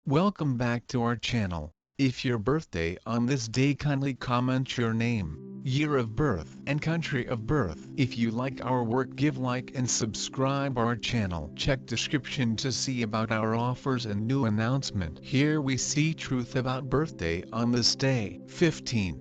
Welcome back to our channel. If your birthday on this day, kindly comment your name, year of birth and country of birth. If you like our work, give like and subscribe our channel. Check description to see about our offers and new announcement. Here we see truth about birthday on this day. 15.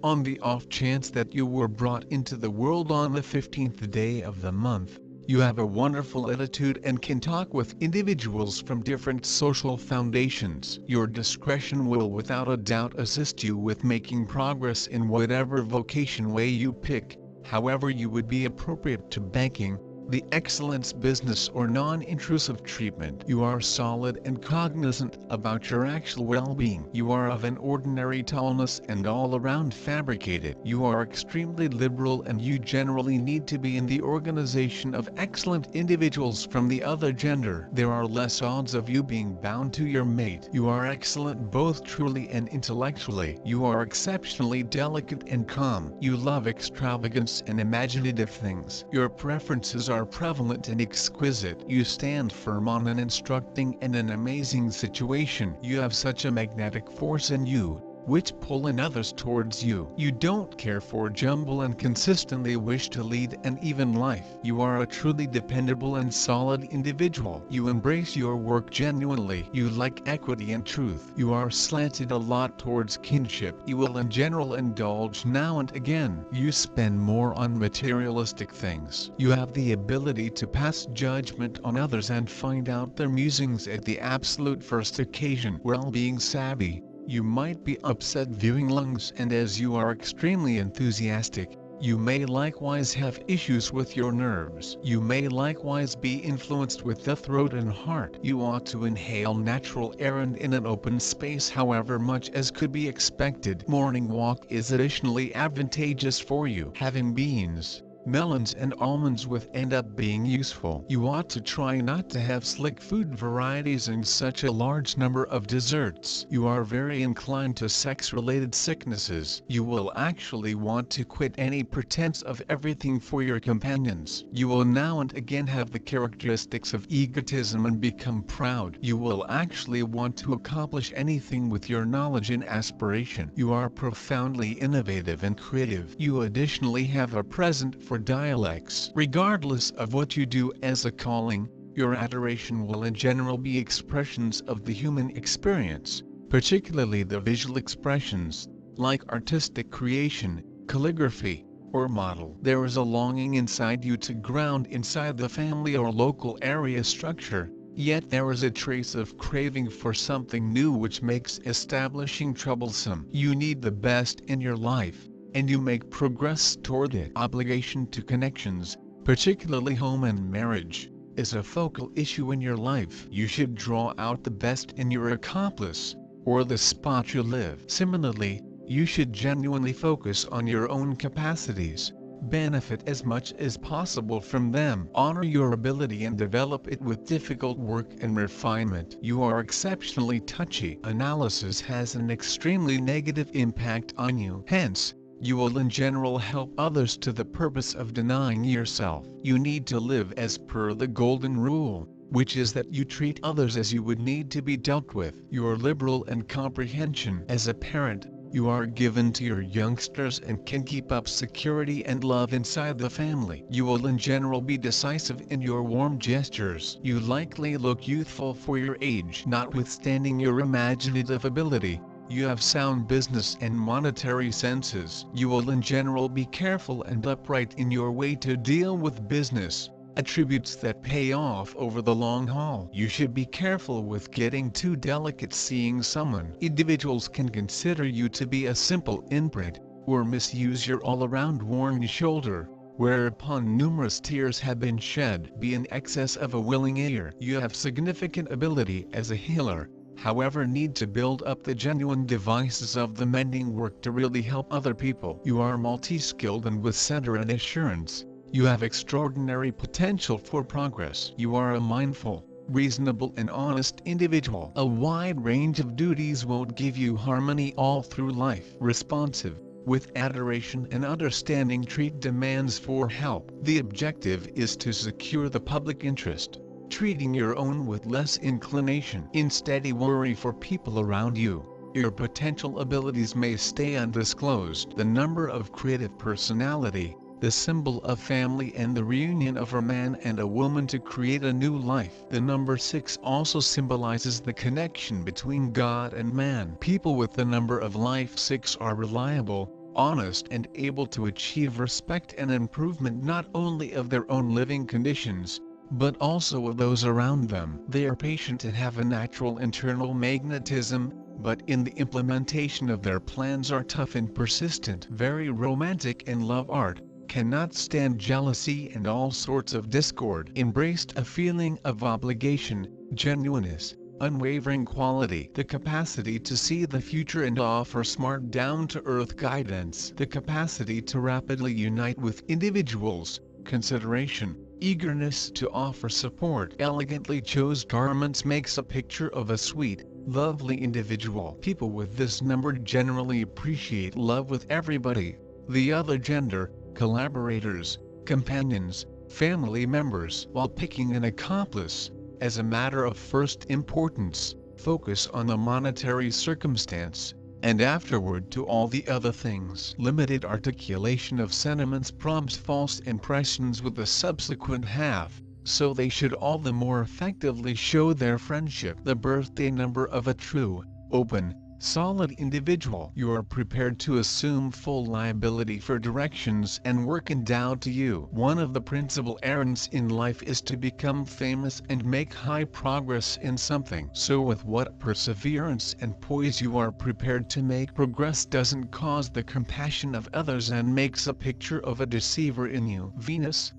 On the off chance that you were brought into the world on the 15th day of the month, you have a wonderful attitude and can talk with individuals from different social foundations. Your discretion will without a doubt assist you with making progress in whatever vocation way you pick. However, you would be appropriate to banking, the excellence business or non-intrusive treatment. You are solid and cognizant about your actual well-being. You are of an ordinary tallness and all around fabricated. You are extremely liberal and you generally need to be in the organization of excellent individuals from the other gender. There are less odds of you being bound to your mate. You are excellent both truly and intellectually. You are exceptionally delicate and calm. You love extravagance and imaginative things. Your preferences are prevalent and exquisite. You stand firm on an instructing and an amazing situation. You have such a magnetic force in you, which pull in others towards you. You don't care for jumble and consistently wish to lead an even life. You are a truly dependable and solid individual. You embrace your work genuinely. You like equity and truth. You are slanted a lot towards kinship. You will in general indulge now and again. You spend more on materialistic things. You have the ability to pass judgment on others and find out their musings at the absolute first occasion. Well, being savvy, you might be upset viewing lungs, and as you are extremely enthusiastic, you may likewise have issues with your nerves. You may likewise be influenced with the throat and heart. You ought to inhale natural air and in an open space, however much as could be expected. Morning walk is additionally advantageous for you. Having beans, melons and almonds with end up being useful. You ought to try not to have slick food varieties and such a large number of desserts. You are very inclined to sex-related sicknesses. You will actually want to quit any pretense of everything for your companions. You will now and again have the characteristics of egotism and become proud. You will actually want to accomplish anything with your knowledge and aspiration. You are profoundly innovative and creative. You additionally have a present for dialects. Regardless of what you do as a calling, your adoration will in general be expressions of the human experience, particularly the visual expressions, like artistic creation, calligraphy, or model. There is a longing inside you to ground inside the family or local area structure, yet there is a trace of craving for something new which makes establishing troublesome. You need the best in your life, and you make progress toward it. Obligation to connections, particularly home and marriage, is a focal issue in your life. You should draw out the best in your accomplice, or the spot you live. Similarly, you should genuinely focus on your own capacities, benefit as much as possible from them. Honor your ability and develop it with difficult work and refinement. You are exceptionally touchy. Analysis has an extremely negative impact on you. Hence, you will in general help others to the purpose of denying yourself. You need to live as per the golden rule, which is that you treat others as you would need to be dealt with. You are liberal and comprehension. As a parent, you are given to your youngsters and can keep up security and love inside the family. You will in general be decisive in your warm gestures. You likely look youthful for your age. Notwithstanding your imaginative ability, you have sound business and monetary senses. You will in general be careful and upright in your way to deal with business, attributes that pay off over the long haul. You should be careful with getting too delicate seeing someone. Individuals can consider you to be a simple inbred, or misuse your all-around worn shoulder, whereupon numerous tears have been shed. Be in excess of a willing ear. You have significant ability as a healer, however need to build up the genuine devices of the mending work to really help other people. You are multi-skilled and with center and assurance. You have extraordinary potential for progress. You are a mindful, reasonable and honest individual. A wide range of duties won't give you harmony all through life. Responsive, with adoration and understanding treat demands for help. The objective is to secure the public interest. treating your own with less inclination. Instead, you worry for people around you. Your potential abilities may stay undisclosed. The number of creative personality, the symbol of family and the reunion of a man and a woman to create a new life. The number 6 also symbolizes the connection between God and man. People with the number of life 6 are reliable, honest and able to achieve respect and improvement not only of their own living conditions, but also of those around them. They are patient and have a natural internal magnetism, but in the implementation of their plans are tough and persistent. Very romantic and love art, cannot stand jealousy and all sorts of discord. Embraced a feeling of obligation, genuineness, unwavering quality, the capacity to see the future and offer smart down-to-earth guidance, the capacity to rapidly unite with individuals, consideration, eagerness to offer support. Elegantly chose garments makes a picture of a sweet, lovely individual. People with this number generally appreciate love with everybody, the other gender, collaborators, companions, family members. While picking an accomplice, as a matter of first importance, focus on the monetary circumstance, and afterward to all the other things. Limited articulation of sentiments prompts false impressions with the subsequent half, so they should all the more effectively show their friendship. The birthday number of a true, open, solid individual. You are prepared to assume full liability for directions and work endowed to you. One of the principal errands in life is to become famous and make high progress in something. So with what perseverance and poise you are prepared to make progress doesn't cause the compassion of others and makes a picture of a deceiver in you. Venus.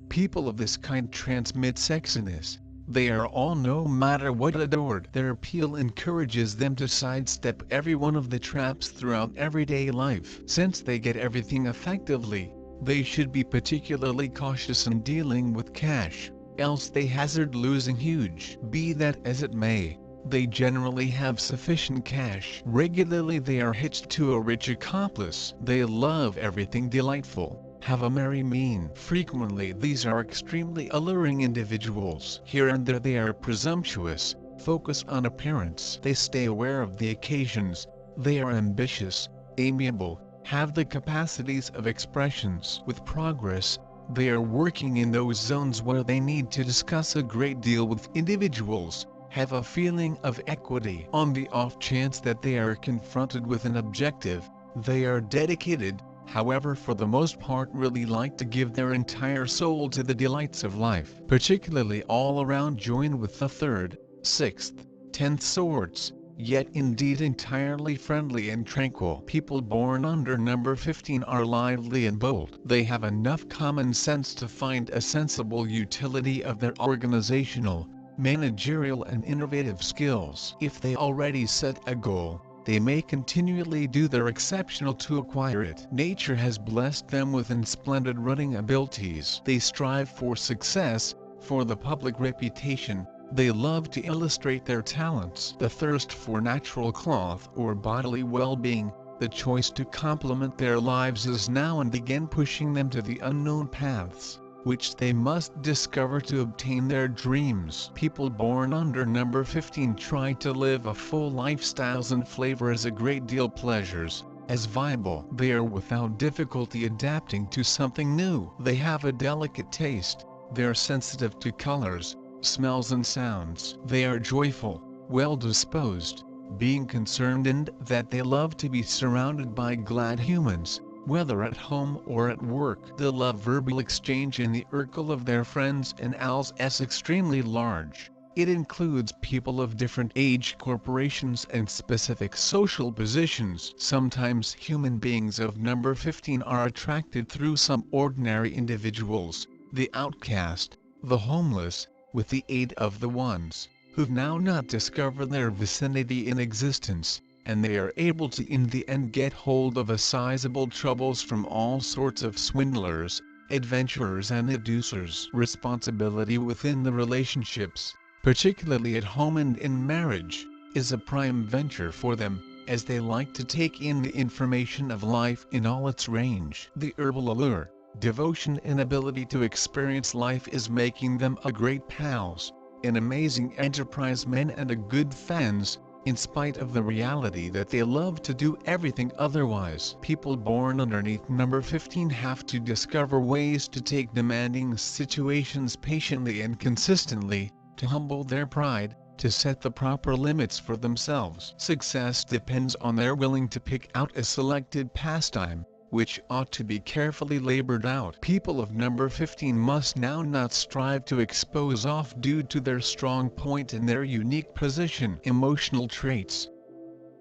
People of this kind transmit sexiness. They are all, no matter what, adored. Their appeal encourages them to sidestep every one of the traps throughout everyday life. Since they get everything effectively, they should be particularly cautious in dealing with cash, else they hazard losing huge. Be that as it may, they generally have sufficient cash. Regularly they are hitched to a rich accomplice. They love everything delightful, have a merry mien. Frequently these are extremely alluring individuals. Here and there they are presumptuous, focus on appearance. They stay aware of the occasions. They are ambitious, amiable, have the capacities of expressions. With progress, they are working in those zones where they need to discuss a great deal with individuals, have a feeling of equity. On the off chance that they are confronted with an objective, they are dedicated, however for the most part really like to give their entire soul to the delights of life. Particularly all around join with the 3rd, 6th, 10th swords, yet indeed entirely friendly and tranquil. People born under number 15 are lively and bold. They have enough common sense to find a sensible utility of their organizational, managerial and innovative skills. If they already set a goal, they may continually do their exceptional to acquire it. Nature has blessed them with splendid running abilities. They strive for success, for the public reputation. They love to illustrate their talents. The thirst for natural cloth or bodily well-being, the choice to complement their lives is now and again pushing them to the unknown paths, which they must discover to obtain their dreams. People born under number 15 try to live a full lifestyles and flavor as a great deal pleasures, as viable. They are without difficulty adapting to something new. They have a delicate taste, they are sensitive to colors, smells and sounds. They are joyful, well-disposed, being concerned in that they love to be surrounded by glad humans, whether at home or at work. The love verbal exchange in the circle of their friends and allies is extremely large. It includes people of different age, corporations and specific social positions. Sometimes human beings of number 15 are attracted through some ordinary individuals, the outcast, the homeless, with the aid of the ones who've now not discovered their vicinity in existence, and they are able to in the end get hold of a sizable troubles from all sorts of swindlers, adventurers and seducers. Responsibility within the relationships, particularly at home and in marriage, is a prime venture for them, as they like to take in the information of life in all its range. The herbal allure, Devotion and ability to experience life is making them a great pals, an amazing enterprise men and a good fans, in spite of the reality that they love to do everything otherwise. People born underneath number 15 have to discover ways to take demanding situations patiently and consistently, to humble their pride, to set the proper limits for themselves. Success depends on their willing to pick out a selected pastime, which ought to be carefully labored out. People of number 15 must now not strive to expose off due to their strong point and their unique position. Emotional traits.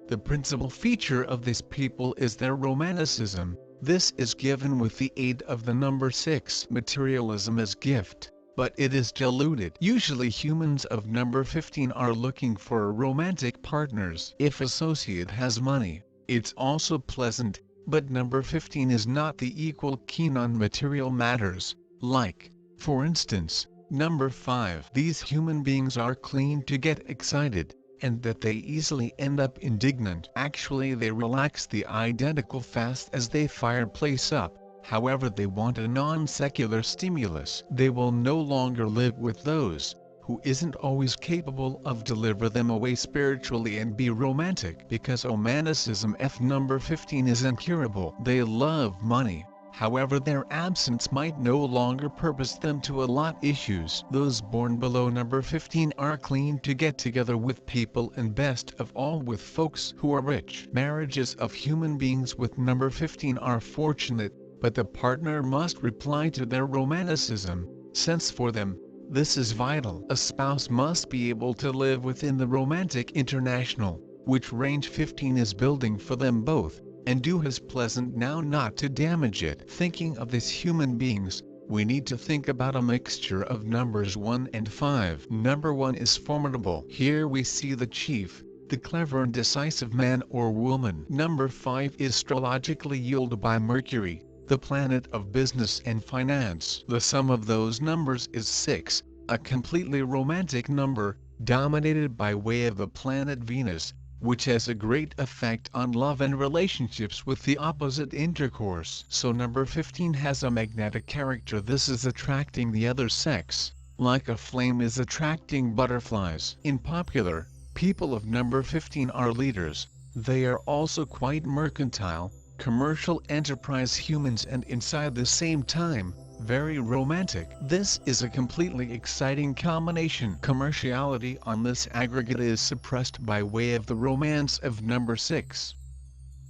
The principal feature of this people is their romanticism. This is given with the aid of the number 6. Materialism is gift, but it is diluted. Usually humans of number 15 are looking for romantic partners. If associate has money, it's also pleasant. But number 15 is not the equal keen on material matters, like, for instance, number 5. These human beings are clean to get excited, and that they easily end up indignant. Actually they relax the identical fast as they fireplace up. However they want a non-secular stimulus. They will no longer live with those who isn't always capable of deliver them away spiritually and be romantic, because romanticism F number 15 is incurable. They love money, however their absence might no longer purpose them to a lot issues. Those born below number 15 are clean to get together with people and best of all with folks who are rich. Marriages of human beings with number 15 are fortunate, but the partner must reply to their romanticism, since for them, this is vital. A spouse must be able to live within the romantic international, which range 15 is building for them both, and do his pleasant now not to damage it. Thinking of these human beings, we need to think about a mixture of numbers 1 and 5. Number 1 is formidable. Here we see the chief, the clever and decisive man or woman. Number 5 is astrologically yielded by Mercury, the planet of business and finance. The sum of those numbers is 6, a completely romantic number, dominated by way of the planet Venus, which has a great effect on love and relationships with the opposite intercourse. So number 15 has a magnetic character. This is attracting the other sex, like a flame is attracting butterflies. In popular, people of number 15 are leaders. They are also quite mercantile, commercial enterprise humans, and inside the same time, very romantic. This is a completely exciting combination. Commerciality on this aggregate is suppressed by way of the romance of number 6.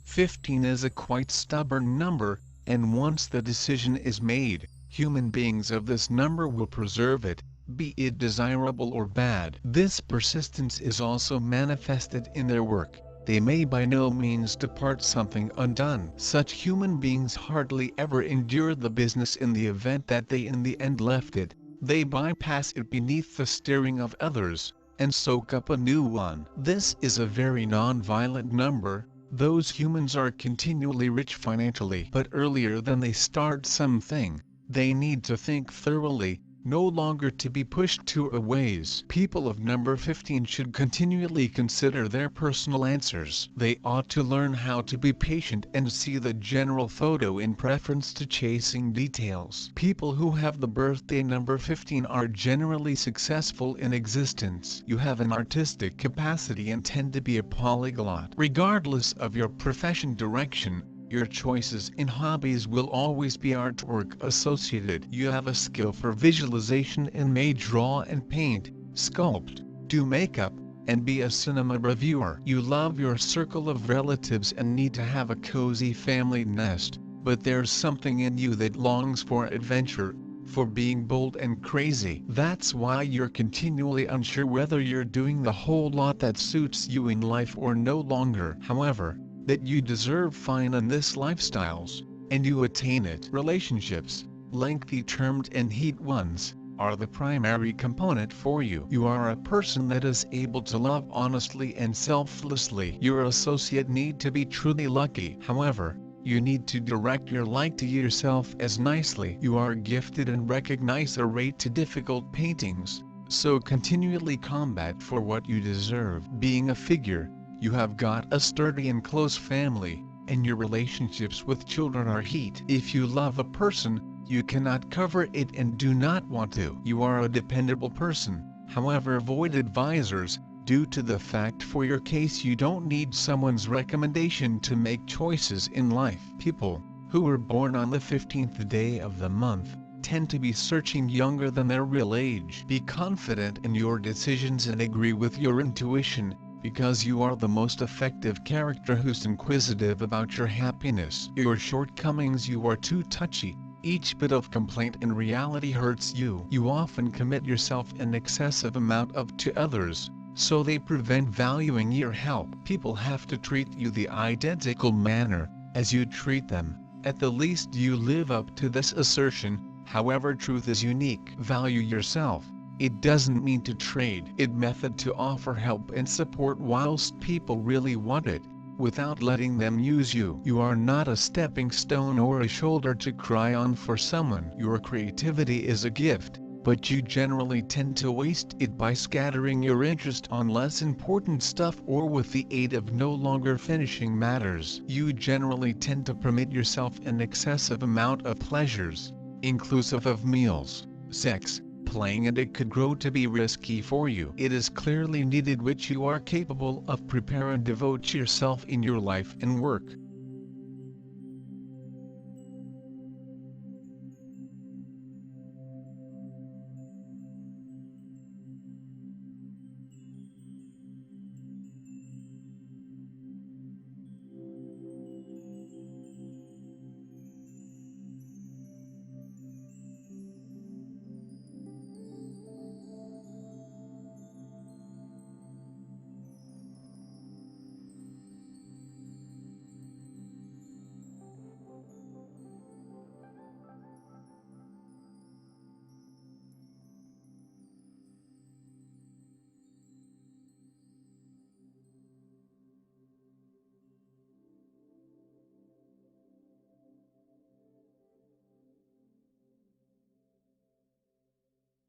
15 is a quite stubborn number, and once the decision is made, human beings of this number will preserve it, be it desirable or bad. This persistence is also manifested in their work. They may by no means depart something undone. Such human beings hardly ever endure the business in the event that they in the end left it. They bypass it beneath the steering of others, and soak up a new one. This is a very non-violent number. Those humans are continually rich financially. But earlier than they start something, they need to think thoroughly, no longer to be pushed to a ways. People of number 15 should continually consider their personal answers. They ought to learn how to be patient and see the general photo in preference to chasing details. People who have the birthday number 15 are generally successful in existence. You have an artistic capacity and tend to be a polyglot. Regardless of your profession direction, your choices in hobbies will always be artwork associated. You have a skill for visualization and may draw and paint, sculpt, do makeup, and be a cinema reviewer. You love your circle of relatives and need to have a cozy family nest, but there's something in you that longs for adventure, for being bold and crazy. That's why you're continually unsure whether you're doing the whole lot that suits you in life or no longer. However, that you deserve fine in this lifestyles, and you attain it. Relationships, lengthy termed and heat ones, are the primary component for you. You are a person that is able to love honestly and selflessly. Your associate need to be truly lucky. However, you need to direct your like to yourself as nicely. You are gifted and recognize a rate to difficult paintings, so continually combat for what you deserve. Being a figure, you have got a sturdy and close family, and your relationships with children are heat. If you love a person, You cannot cover it and do not want to. You are a dependable person, however avoid advisors, due to the fact for your case you don't need someone's recommendation to make choices in life. People who were born on the 15th day of the month tend to be searching younger than their real age. Be confident in your decisions and agree with your intuition, because you are the most effective character who's inquisitive about your happiness. Your shortcomings: you are too touchy. Each bit of complaint in reality hurts you. You often commit yourself an excessive amount to others, so they prevent valuing your help. People have to treat you the identical manner as you treat them. At the least you live up to this assertion. However, truth is unique. Value yourself. It doesn't mean to trade it method to offer help and support whilst people really want it, without letting them use you. You are not a stepping stone or a shoulder to cry on for someone. Your creativity is a gift, but you generally tend to waste it by scattering your interest on less important stuff or with the aid of no longer finishing matters. You generally tend to permit yourself an excessive amount of pleasures, inclusive of meals, sex, playing, and it could grow to be risky for you. It is clearly needed which you are capable of. Prepare and devote yourself in your life and work.